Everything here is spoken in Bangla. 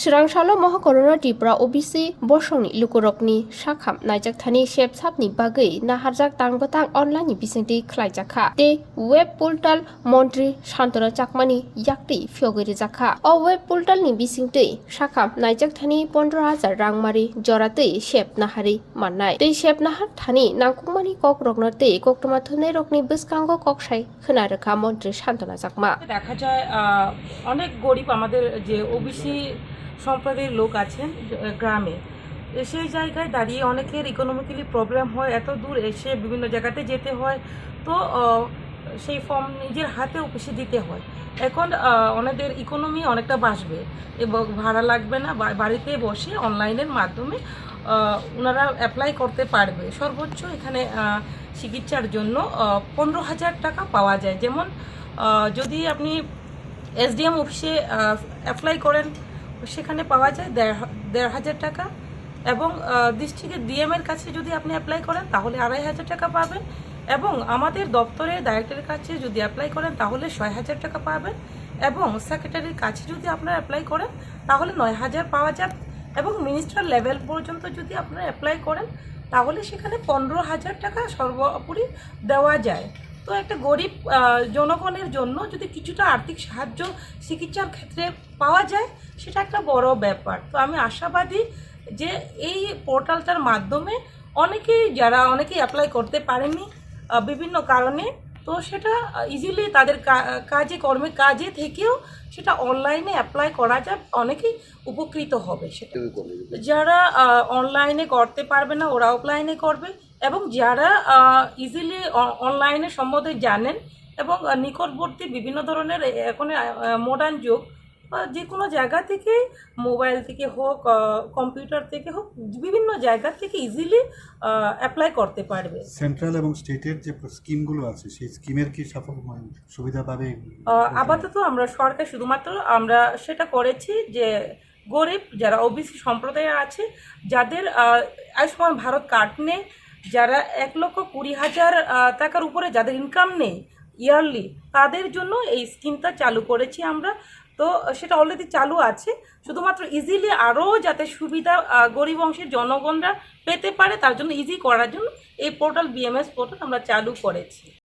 Srangshalo Mohakorona Dipra OBC Boshoni Lukurokni Shakam Najak Thani Shep Sapni Bagai Naharjak Tangbatang Online Bisinti Klaijakha Te Web Portal Montri Shantara Chakmani Yakti Fyogiri Jakha O Web Portal Ni Bisingti Shakam Najak Thani 15,000 Rangmari Jorate Shep Nahari Manai Te Shep Nahar Thani Nangkumani Kok Roknate Koktomathune Rokni Biskango Kokshai Khanaraka Montri Shantara Chakma দেখা যায় অনেক গরিব আমাদের যে ওবিসি সম্প্রদায়ের লোক আছেন গ্রামে সেই জায়গায় দাঁড়িয়ে অনেকের ইকোনমিক্যালি প্রবলেম হয়, এত দূর এসে বিভিন্ন জায়গাতে যেতে হয়, তো সেই ফর্ম নিজের হাতে অফিসে দিতে হয়। এখন ওনাদের ইকোনমি অনেকটা বাঁচবে এবং ভাড়া লাগবে না, বাড়িতে বসে অনলাইনের মাধ্যমে ওনারা অ্যাপ্লাই করতে পারবে। সর্বোচ্চ এখানে চিকিৎসার জন্য 15,000 টাকা পাওয়া যায়। যেমন যদি আপনি এসডিএম অফিসে অ্যাপ্লাই করেন সেখানে পাওয়া যায় 1,500 টাকা, এবং ডিস্ট্রিক্টের ডিএমের কাছে যদি আপনি অ্যাপ্লাই করেন তাহলে 2,500 টাকা পাবেন, এবং আমাদের দপ্তরের ডাইরেক্টরের কাছে যদি অ্যাপ্লাই করেন তাহলে 6,000 টাকা পাবেন, এবং সেক্রেটারির কাছে যদি আপনারা অ্যাপ্লাই করেন তাহলে 9,000 পাওয়া যাবে, এবং মিনিস্টার লেভেল পর্যন্ত যদি আপনারা অ্যাপ্লাই করেন তাহলে সেখানে 15,000 টাকা সর্বোপরি দেওয়া যায়। তো একটা গরিব জনগণের জন্য যদি কিছুটা আর্থিক সাহায্য চিকিৎসার ক্ষেত্রে পাওয়া যায় সেটা একটা বড় ব্যাপার। তো আমি আশাবাদী যে এই পোর্টালটার মাধ্যমে অনেকেই অ্যাপ্লাই করতে পারেনি বিভিন্ন কারণে, তো সেটা ইজিলি তাদের কাজে থেকেও সেটা অনলাইনে অ্যাপ্লাই করা যায়, অনেকেই উপকৃত হবে। সেটা যারা অনলাইনে করতে পারবে না ওরা অফলাইনে করবে, এবং যারা ইজিলি অনলাইনে সম্বন্ধে জানেন এবং নিকটবর্তী বিভিন্ন ধরনের এখন মডার্ন যুগ, যে কোনো জায়গা থেকে, মোবাইল থেকে হোক কম্পিউটার থেকে হোক, বিভিন্ন জায়গা থেকে ইজিলি অ্যাপ্লাই করতে পারবে। সেন্ট্রাল এবং স্টেটের যে স্কিমগুলো আছে সেই স্কিমের কি সুবিধা পাবে? আপাতত আমরা সরকার শুধুমাত্র আমরা সেটা করেছি যে গরিব যারা ওবিসি সম্প্রদায় আছে, যাদের আয়ুষ্মান ভারত কার্ড নেই, যারা 1,20,000 টাকার উপরে যাদের ইনকাম নেই ইয়ারলি, তাদের জন্য এই স্কিমটা চালু করেছি আমরা। তো সেটা অলরেডি চালু আছে, শুধুমাত্র ইজিলি আরও যাতে সুবিধা গরিব অংশের জনগণরা পেতে পারে তার জন্য ইজি করার জন্য এই পোর্টাল বিএমএস পোর্টাল আমরা চালু করেছি।